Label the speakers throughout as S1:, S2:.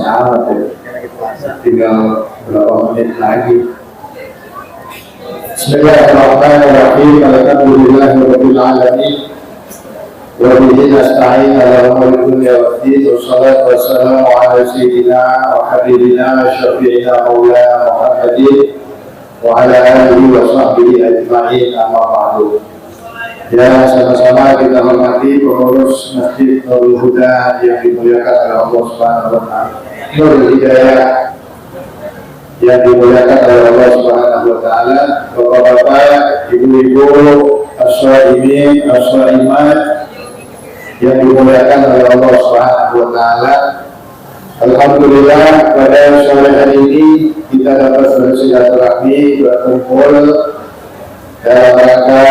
S1: masih amat ya. Tinggal berapa menit lagi. Bismillahirrahmanirrahim. Alhamdulillahirabbil alamin. Wa bihi nasta'in ala umuri dunya waddin. Wassalatu wassalamu ala sayyidina wa habibina wa syafi'ina maulana Muhammadin wa ala alihi wa sahbihi ajma'in, amma ba'du. Ya, sama-sama kita hormati pengurus Masjid Nurul Huda yang dimuliakan oleh Allah Subhanahu wa taala. Nurul Hidayah yang dimuliakan oleh Allah Subhanahu wa taala. Bapak-bapak, ibu-ibu, as-shaimin, as-shaimat yang dimuliakan oleh Allah Subhanahu wa taala. Alhamdulillah, pada sore hari ini kita dapat bersilaturahmi, berkumpul dalam rangka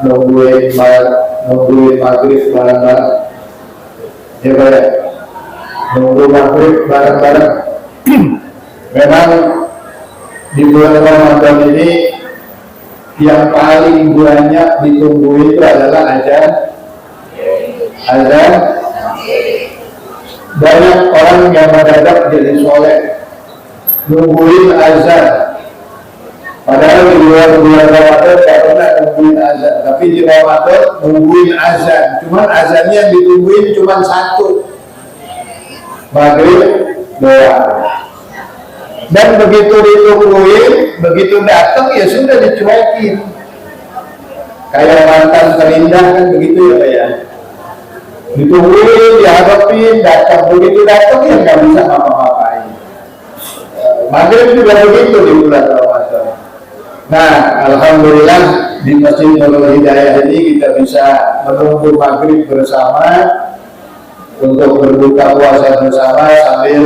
S1: nungguin maghrib bareng-bareng. Ya Pak, nunggu maghrib bareng-bareng. Memang di bulan Ramadan ini yang paling banyak ditunggu itu adalah azan. Banyak orang yang mendadak jadi soleh nungguin azan. Padahal di luar bulan Ramadan tidak pernah nungguin azan, tapi di Ramadan nungguin azan. Cuman azannya yang ditungguin cuma satu, maghrib doang. Dan begitu ditungguin, begitu datang ya sudah dicuekin. Kayak mantan terindah kan begitu ya Pak ya. Ditungguin, dihadapin, datang, begitu datang ya nggak bisa ngapa-ngapain. Maghrib juga begitu di bulan Ramadan. Nah, alhamdulillah di Masjid Nurul Hidayah ini kita bisa menunggu maghrib bersama untuk berbuka puasa bersama sambil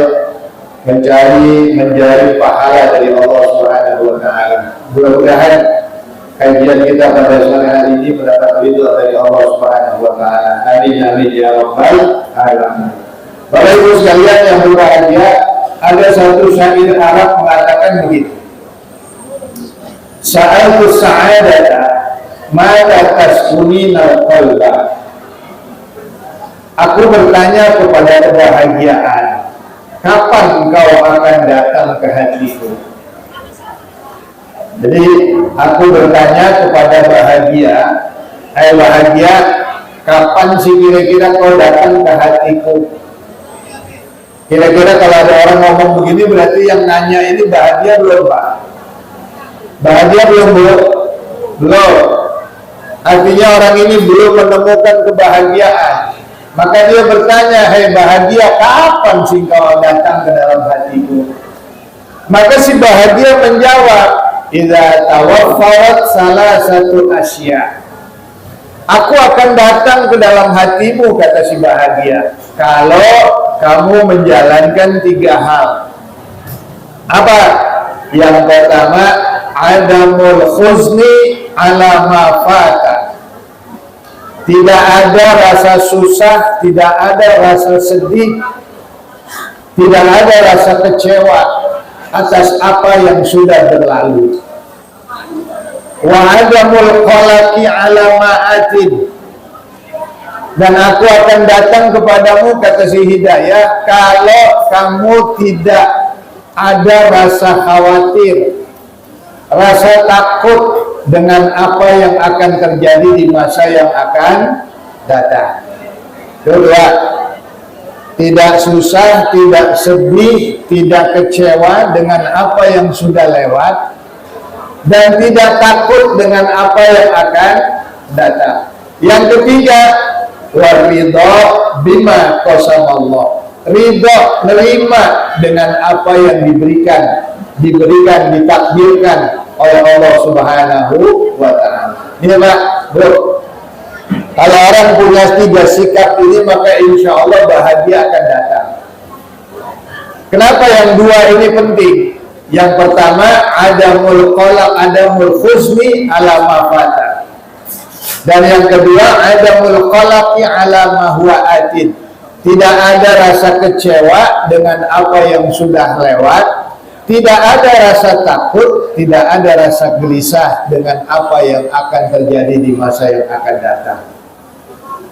S1: menjadi pahala dari Allah Subhanahu wa taala. Mudah-mudahan kajian kita pada sore hari ini mendapat ridho dari Allah Subhanahu wa taala. Amin amin ya rabbal alamin. Bapak Ibu sekalian yang berbahagia, ada satu syair Arab mengatakan begitu. Sa'altu sa'adata mata taskunina qalba. Aku bertanya kepada kebahagiaan, kapan engkau akan datang ke hatiku? Jadi aku bertanya kepada bahagia, bahagia, kapan sih kira-kira kau datang ke hatiku? Kira-kira kalau ada orang ngomong begini berarti yang nanya ini bahagia belum Pak? Bahagia belum Bu? Belum. Artinya orang ini belum menemukan kebahagiaan. Maka dia bertanya, hai bahagia, kapan sih kau datang ke dalam hatiku? Maka si bahagia menjawab, idza tawaffawat salah satu asya. Aku akan datang ke dalam hatimu, kata si bahagia, kalau kamu menjalankan 3 hal. Apa? Yang pertama, adamul khuzni ala ma fata. Tidak ada rasa susah, tidak ada rasa sedih, tidak ada rasa kecewa atas apa yang sudah berlalu. Wa adamul qalaqi ala ma'atin. Dan aku akan datang kepadamu, kata si Hidayah, kalau kamu tidak ada rasa khawatir, rasa takut dengan apa yang akan terjadi di masa yang akan datang. Kedua, tidak susah, tidak sedih, tidak kecewa dengan apa yang sudah lewat, dan tidak takut dengan apa yang akan datang. Yang ketiga, waridho bima qasamallah. Ridho, menerima dengan apa yang diberikan, ditakdirkan oleh Allah Subhanahu wa taala. Ini Pak, Bro. Kalau orang punya 3 sikap ini, maka insya Allah bahagia akan datang. Kenapa yang 2 ini penting? Yang pertama, adamul qalaq, adamul khuzni ala ma fata. Dan yang kedua, adamul qalaqi ala ma huwa atin. Tidak ada rasa kecewa dengan apa yang sudah lewat, tidak ada rasa takut, tidak ada rasa gelisah dengan apa yang akan terjadi di masa yang akan datang.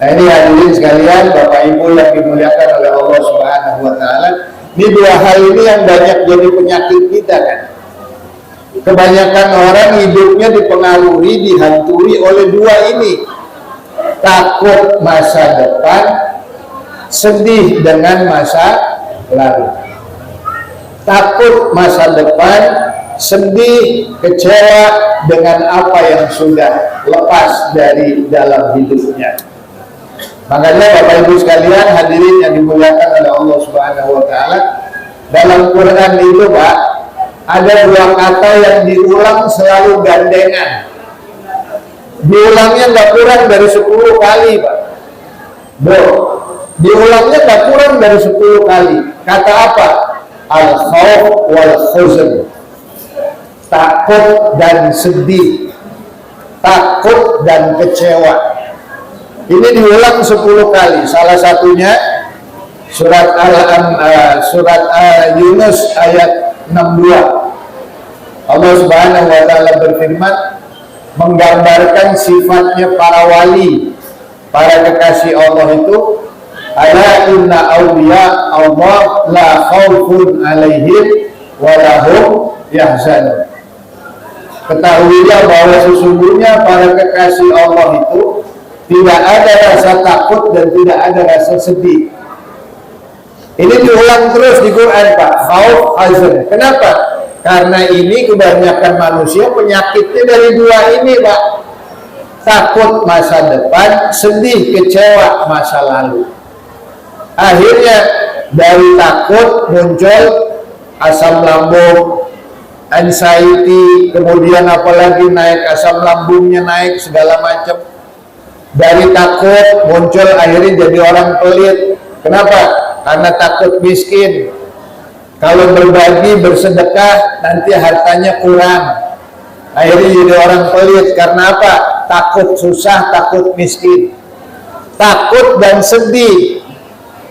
S1: Nah ini hadirin sekalian, Bapak Ibu yang dimuliakan oleh Allah Subhanahu wa taala, Ini dua hal ini yang banyak jadi penyakit kita kan. Kebanyakan orang hidupnya dipengaruhi, dihantui oleh dua ini. Takut masa depan, sedih dengan masa lalu. Takut masa depan, sedih, kecewa dengan apa yang sudah lepas dari dalam hidupnya. Makanya Bapak Ibu sekalian, hadirin yang dimuliakan oleh Allah Subhanahu wa taala, dalam Quran itu Pak, ada dua kata yang diulang selalu gandengan. Diulangnya nggak kurang dari 10 kali Pak. Diulangnya nggak kurang dari 10 kali. Kata apa? Al-khawf wal khuzn. Takut dan sedih, takut dan kecewa. Ini diulang 10 kali. Salah satunya surat Yunus ayat 62. Allah Subhanahu wa taala berfirman menggambarkan sifatnya para wali, para kekasih Allah itu, ala inna awliya Allah la khaufun alaihim wa lahum yahzanun. Ketahuilah bahwa sesungguhnya para kekasih Allah itu tidak ada rasa takut dan tidak ada rasa sedih. Ini diulang terus di Quran Pak, khauf, hazan. Kenapa? Karena ini kebanyakan manusia penyakitnya dari dua ini Pak. Takut masa depan, sedih, kecewa masa lalu. Akhirnya dari takut muncul asam lambung, anxiety, kemudian apalagi naik asam lambungnya naik segala macam. Dari takut muncul akhirnya jadi orang pelit. Kenapa? Karena takut miskin. Kalau berbagi, bersedekah, nanti hartanya kurang. Akhirnya jadi orang pelit. Karena apa? Takut susah, takut miskin. Takut dan sedih.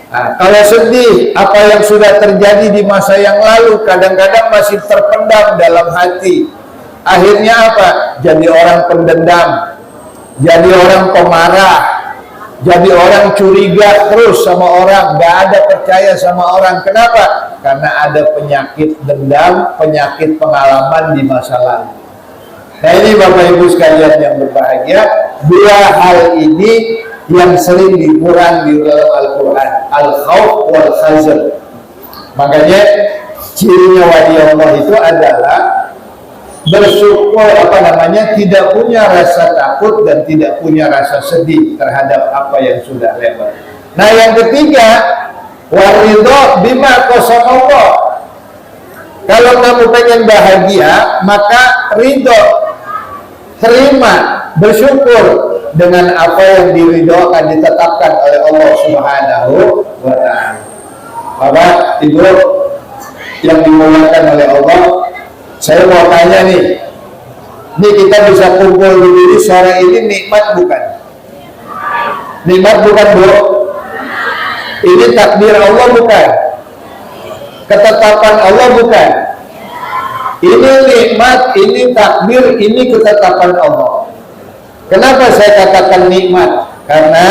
S1: Nah, kalau sedih, apa yang sudah terjadi di masa yang lalu kadang-kadang masih terpendam dalam hati. Akhirnya apa? Jadi orang pendendam, jadi orang pemarah, jadi orang curiga terus sama orang, gak ada percaya sama orang. Kenapa? Karena ada penyakit dendam, penyakit pengalaman di masa lalu. Nah ini Bapak Ibu sekalian yang berbahagia, dua hal ini yang sering dikurang di dalam Al-Quran, al-khawf wal khazan. Makanya cirinya wali Allah itu adalah bersyukur, tidak punya rasa takut dan tidak punya rasa sedih terhadap apa yang sudah lewat. Nah yang ketiga, waridho bima qasamallah. Kalau kamu pengen bahagia, maka ridho, terima, bersyukur dengan apa yang diridhokan, ditetapkan oleh Allah Subhanahu wa ta'ala. Bapak, Ibu yang dimuliakan oleh Allah, saya mau tanya nih, ini kita bisa kumpul begini sore ini, nikmat bukan? Nikmat bukan Bu? Ini takdir Allah bukan? Ketetapan Allah bukan? Ini nikmat, ini takdir, ini ketetapan Allah. Kenapa saya katakan nikmat? Karena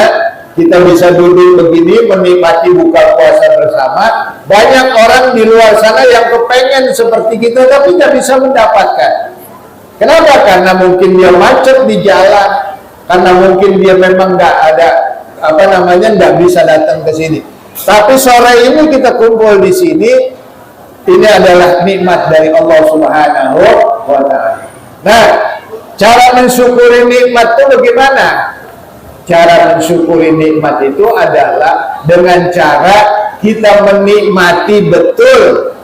S1: kita bisa duduk begini menikmati buka puasa bersama. Banyak orang di luar sana yang kepengen seperti kita tapi tidak bisa mendapatkan. Kenapa? Karena mungkin dia macet di jalan, karena mungkin dia memang nggak ada nggak bisa datang ke sini. Tapi sore ini kita kumpul di sini, ini adalah nikmat dari Allah Subhanahu wa ta'ala. Nah, cara mensyukuri nikmat itu bagaimana? Cara mensyukuri nikmat itu adalah dengan cara kita menikmati betul.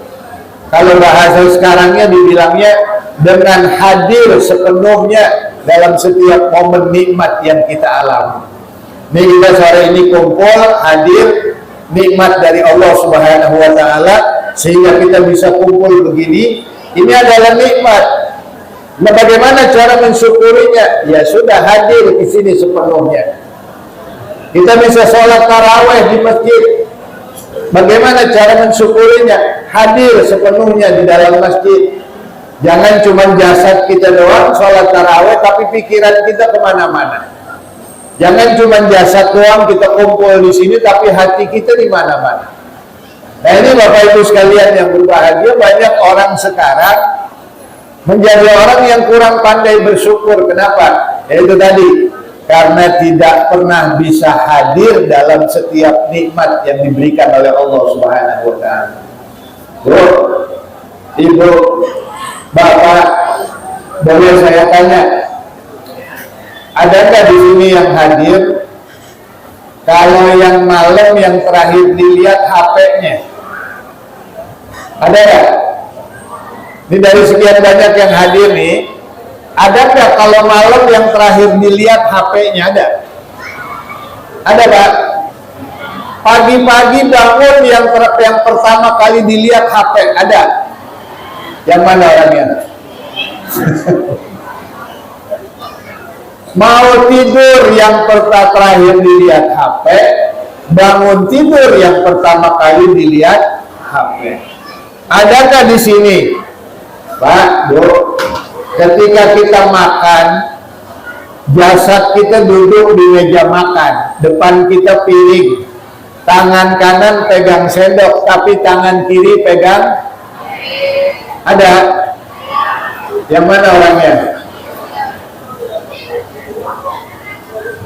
S1: Kalau bahasa sekarangnya dibilangnya dengan hadir sepenuhnya dalam setiap momen nikmat yang kita alami. Ini kita sore ini kumpul, hadir, nikmat dari Allah Subhanahu wa ta'ala, sehingga kita bisa kumpul begini. Ini adalah nikmat. Nah, bagaimana cara mensyukurinya? Ya sudah, hadir di sini sepenuhnya. Kita bisa sholat taraweh di masjid. Bagaimana cara mensyukurinya? Hadir sepenuhnya di dalam masjid. Jangan cuma jasad kita doang sholat taraweh, tapi pikiran kita kemana-mana. Jangan cuma jasad doang kita kumpul di sini, tapi hati kita di mana-mana. Nah ini Bapak Ibu sekalian yang berbahagia, banyak orang sekarang menjadi orang yang kurang pandai bersyukur. Kenapa? Yaitu tadi, karena tidak pernah bisa hadir dalam setiap nikmat yang diberikan oleh Allah Subhanahu wa Ta'ala. Bu, Ibu, Bapak, boleh saya tanya, adakah di sini yang hadir kalau yang malam yang terakhir dilihat HP-nya? Ada nggak? Ini dari sekian banyak yang hadir nih, ada nggak kalau malam yang terakhir dilihat HP-nya? Ada? Ada nggak? Pagi-pagi bangun yang pertama kali dilihat HP, ada? Yang mana orangnya? Mau tidur yang terakhir dilihat HP, bangun tidur yang pertama kali dilihat HP. Adakah di sini, Pak, Bu, ketika kita makan, jasad kita duduk di meja makan, depan kita piring, tangan kanan pegang sendok, tapi tangan kiri pegang? Ada? Yang mana orangnya?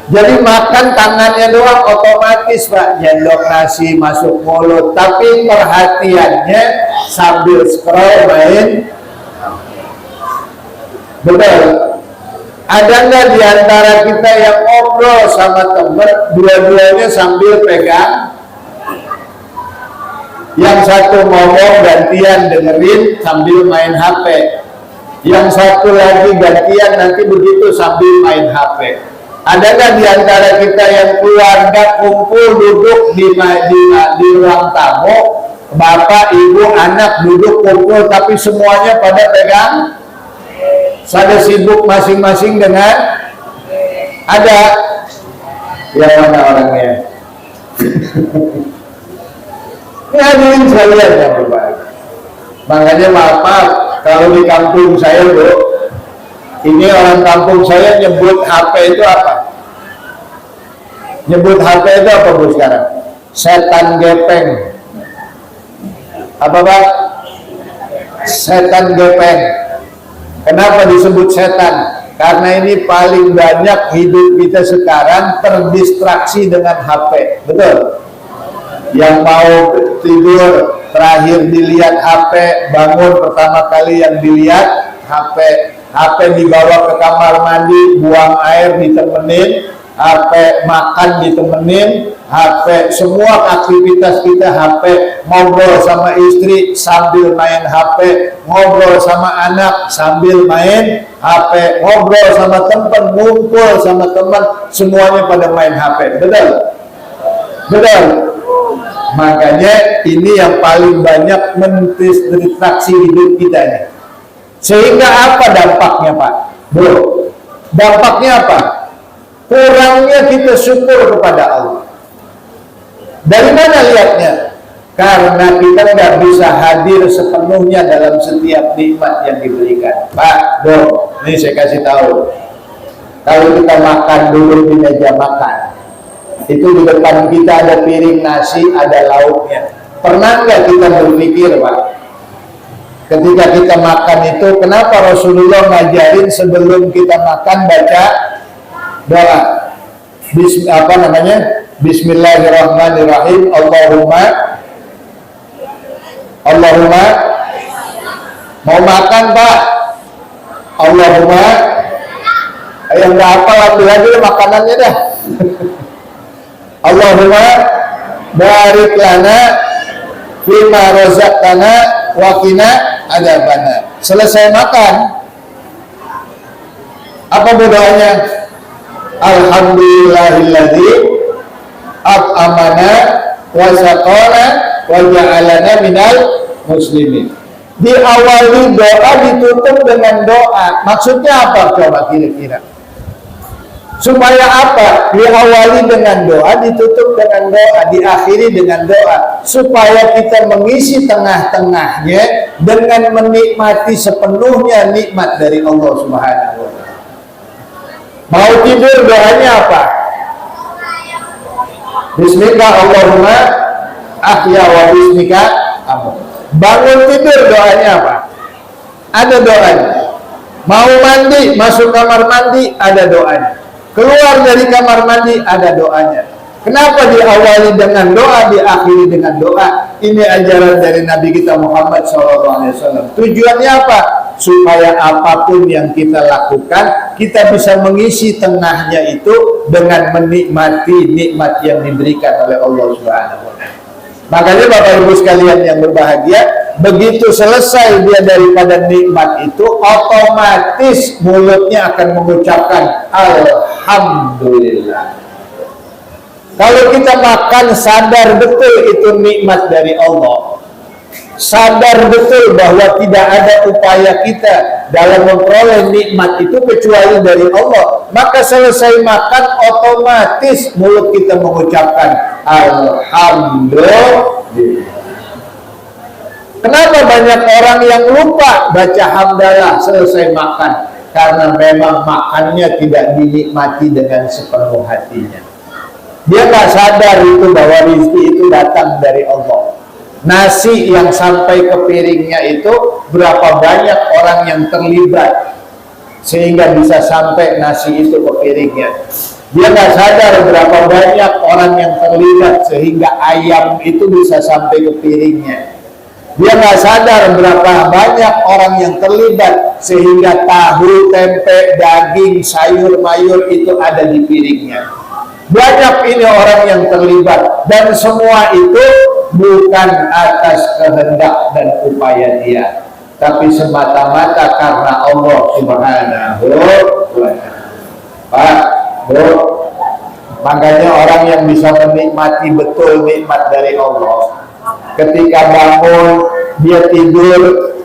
S1: Jadi makan tangannya doang otomatis, Pak, nyendok nasi masuk mulut, tapi perhatiannya sambil scroll main. Betul. Ada nggak di antara kita yang ngobrol sama teman, dua-duanya sambil pegang? Yang satu ngomong gantian dengerin sambil main HP. Yang satu lagi gantian nanti begitu sambil main HP. Adakah di antara kita yang keluarga kumpul duduk di ruang tamu, bapak, ibu, anak duduk kumpul, tapi semuanya pada pegang? Sada sibuk masing-masing dengan? Ada? Yang mana orangnya? Ini hadirin sekalian yang berbahagia. Makanya maaf, kalau di kampung saya, Bu, ini orang kampung saya nyebut HP itu apa? Nyebut HP itu apa, Bu, sekarang? Setan gepeng. Apa, Pak? Setan gepeng. Kenapa disebut setan? Karena ini paling banyak hidup kita sekarang terdistraksi dengan HP. Betul? Yang mau tidur terakhir dilihat HP, bangun pertama kali yang dilihat HP. HP dibawa ke kamar mandi, buang air ditemenin, HP makan ditemenin, HP semua aktivitas kita HP, ngobrol sama istri sambil main HP, ngobrol sama anak sambil main HP, ngobrol sama teman, ngumpul sama teman, semuanya pada main HP. Betul? Betul? Makanya ini yang paling banyak mendistraksi hidup kita ini. Sehingga apa dampaknya, Pak? Bro, dampaknya apa? Kurangnya kita syukur kepada Allah. Dari mana lihatnya? Karena kita nggak bisa hadir sepenuhnya dalam setiap nikmat yang diberikan. Pak, Bro, ini saya kasih tahu. Kalau kita makan dulu di meja makan, itu di depan kita ada piring nasi, ada lauknya. Pernah nggak kita berpikir, Pak, ketika kita makan itu, kenapa Rasulullah ngajarin sebelum kita makan baca doa? Bismillahirrahmanirrahim. Allahumma mau makan, Pak. Allahumma, yang nggak apa lagi makanannya dah. Allahumma barik lana fima razaqtana wa qina adzabannar. Selesai makan, apa doanya? Alhamdulillahilladzi at'amana wa saqana wa ja'alana minal muslimin. Diawali doa, ditutup dengan doa. Maksudnya apa coba kira-kira? Supaya apa? Diawali dengan doa, ditutup dengan doa, diakhiri dengan doa, supaya kita mengisi tengah-tengahnya dengan menikmati sepenuhnya nikmat dari Allah Subhanahu wa Ta'ala. Mau tidur doanya apa? Bismillah Allahumma ahya wa bismika amut. Bangun tidur doanya apa? Ada doanya. Mau mandi, masuk kamar mandi, ada doanya. Keluar dari kamar mandi, ada doanya. Kenapa diawali dengan doa, diakhiri dengan doa? Ini ajaran dari Nabi kita Muhammad SAW. Tujuannya apa? Supaya apapun yang kita lakukan, kita bisa mengisi tengahnya itu dengan menikmati nikmat yang diberikan oleh Allah Subhanahu wa Ta'ala. Makanya Bapak Ibu sekalian yang berbahagia, begitu selesai dia daripada nikmat itu, otomatis mulutnya akan mengucapkan Alhamdulillah. Kalau kita makan sadar betul itu nikmat dari Allah, sadar betul bahwa tidak ada upaya kita dalam memperoleh nikmat itu kecuali dari Allah, maka selesai makan otomatis mulut kita mengucapkan Alhamdulillah. Kenapa banyak orang yang lupa baca hamdalah selesai makan? Karena memang makannya tidak dinikmati dengan sepenuh hatinya. Dia nggak sadar itu bahwa rezeki itu datang dari Allah. Nasi yang sampai ke piringnya itu berapa banyak orang yang terlibat sehingga bisa sampai nasi itu ke piringnya. Dia nggak sadar berapa banyak orang yang terlibat sehingga ayam itu bisa sampai ke piringnya. Dia nggak sadar berapa banyak orang yang terlibat sehingga tahu, tempe, daging, sayur, mayur itu ada di piringnya. Banyak ini orang yang terlibat, dan semua itu bukan atas kehendak dan upaya dia, tapi semata-mata karena Allah Subhanahu wa Ta'ala. Pak, Bu, makanya orang yang bisa menikmati betul nikmat dari Allah, ketika bangun dia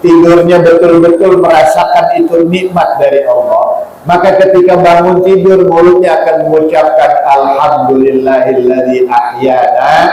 S1: tidurnya betul-betul merasakan itu nikmat dari Allah, maka ketika bangun tidur mulutnya akan mengucapkan Alhamdulillahilladzi ahyana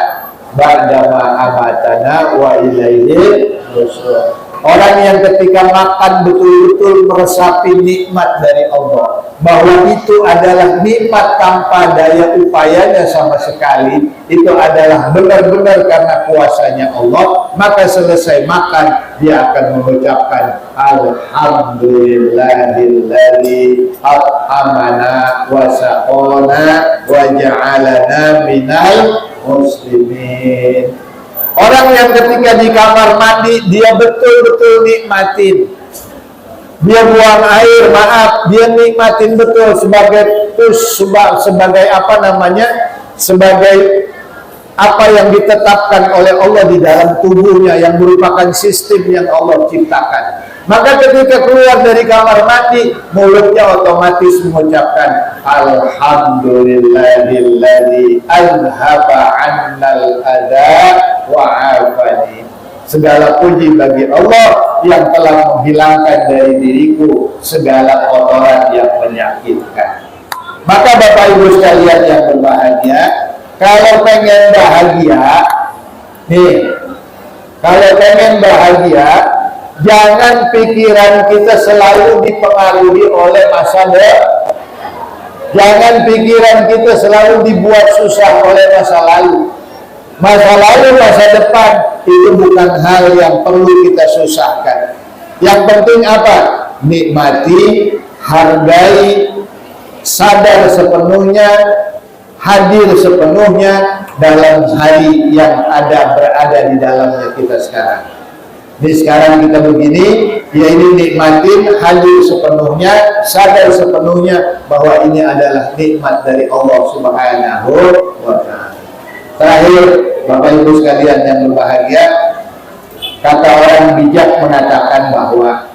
S1: ba'dama amatana wa ilaihi nusyur. Orang yang ketika makan betul-betul meresapi nikmat dari Allah, bahwa itu adalah nikmat tanpa daya upayanya sama sekali, itu adalah benar-benar karena kuasanya Allah, maka selesai makan dia akan mengucapkan Alhamdulillahilladzi at'amana wa saqana wa ja'alana minal muslimin. Orang yang ketika di kamar mandi dia betul-betul nikmatin, dia buang air, maaf, dia nikmatin betul sebagai apa namanya, sebagai apa yang ditetapkan oleh Allah di dalam tubuhnya yang merupakan sistem yang Allah ciptakan. Maka ketika keluar dari kamar mandi, mulutnya otomatis mengucapkan Alhamdulillahilladzi anhaba 'annal adha wa 'afani. Segala puji bagi Allah yang telah menghilangkan dari diriku segala kotoran yang menyakitkan. Maka Bapak Ibu sekalian yang berbahagia, kalau pengen bahagia, nih, kalau pengen bahagia, jangan pikiran kita selalu dipengaruhi oleh masa depan. Jangan pikiran kita selalu dibuat susah oleh masa lalu. Masa lalu, masa depan itu bukan hal yang perlu kita susahkan. Yang penting apa? Nikmati, hargai, sadar sepenuhnya, hadir sepenuhnya dalam hari yang berada di dalamnya kita sekarang. Di sekarang kita begini, ya ini nikmatin, hadir sepenuhnya, sadar sepenuhnya bahwa ini adalah nikmat dari Allah Subhanahu wa Ta'ala. Terakhir, Bapak Ibu sekalian yang berbahagia, kata orang bijak mengatakan bahwa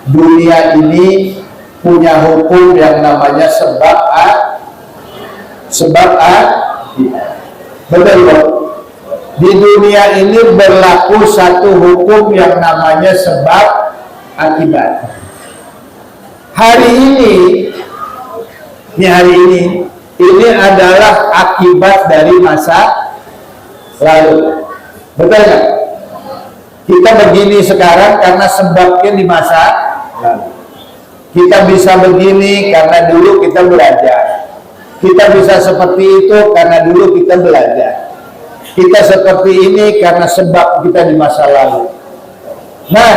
S1: dunia ini punya hukum yang namanya sebab betul. Di dunia ini berlaku satu hukum yang namanya sebab akibat. Hari ini adalah akibat dari masa lalu. Betul nggak? Kita begini sekarang karena sebabnya di masa lalu. Kita bisa begini karena dulu kita belajar. Kita bisa seperti itu karena dulu kita belajar. kita seperti ini karena sebab kita di masa lalu. Nah,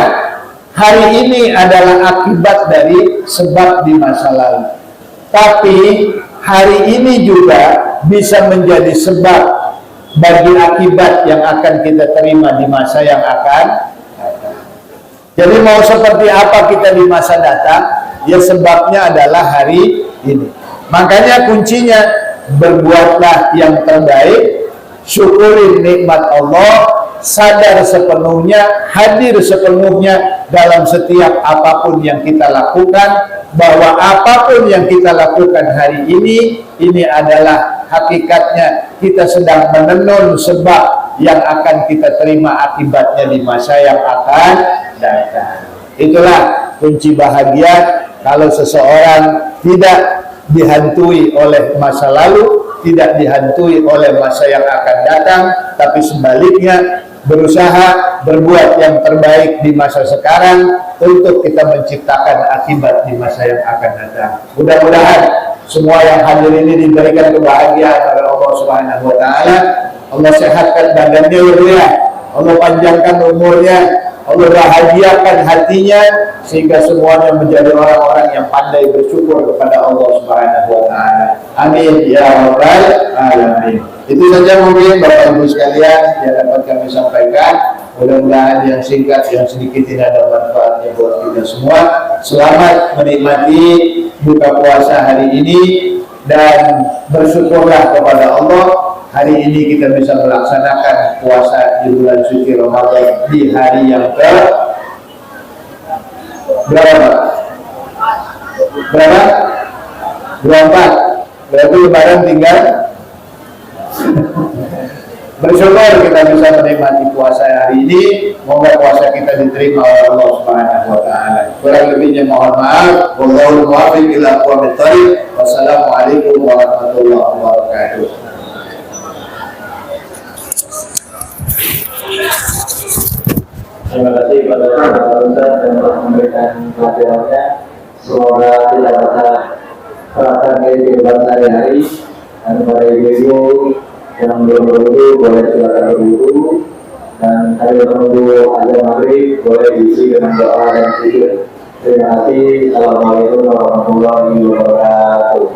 S1: hari ini adalah akibat dari sebab di masa lalu. Tapi hari ini juga bisa menjadi sebab bagi akibat yang akan kita terima di masa yang akan datang. Jadi mau seperti apa kita di masa datang, ya sebabnya adalah hari ini. Makanya kuncinya, berbuatlah yang terbaik, syukuri nikmat Allah, sadar sepenuhnya, hadir sepenuhnya dalam setiap apapun yang kita lakukan, bahwa apapun yang kita lakukan hari ini adalah hakikatnya kita sedang menenun sebab yang akan kita terima akibatnya di masa yang akan datang. Itulah kunci bahagia kalau seseorang tidak dihantui oleh masa lalu, tidak dihantui oleh masa yang akan datang, tapi sebaliknya berusaha berbuat yang terbaik di masa sekarang untuk kita menciptakan akibat di masa yang akan datang. Mudah-mudahan semua yang hadir ini diberikan kebahagiaan oleh Allah Subhanahu wa taala. Allah sehatkan badannya ya, Allah panjangkan umurnya, Allah bahagiakan hatinya sehingga semuanya menjadi orang-orang yang pandai bersyukur kepada Allah Subhanahu wa taala. Amin ya rabbal alamin. Itu saja mungkin Bapak Ibu sekalian yang dapat kami sampaikan. Mudah-mudahan yang singkat, yang sedikit tidak ada manfaatnya buat kita semua. Selamat menikmati buka puasa hari ini dan bersyukurlah kepada Allah. Hari ini kita bisa melaksanakan puasa di bulan suci Ramadan di hari yang ke berapa? Berapa? 24. Berarti lebaran tinggal. Bersyukur kita bisa menikmati puasa hari ini. Semoga puasa kita diterima oleh Allah Subhanahu wa taala. Kurang lebihnya mohon maaf. Wallahul muwaffiq ila aqwamit thoriq. Wassalamualaikum warahmatullahi wabarakatuh.
S2: Terima kasih kepada Ustaz yang telah memberikan pelajarannya. Semoga tidak bisa terapkan kehidupan sehari-hari. Dan pada ibu-ibu yang belum berwudu boleh silakan berwudu, dan hari menunggu azan maghrib boleh diisi dengan doa dan zikir. Terima kasih. Assalamualaikum warahmatullahi wabarakatuh.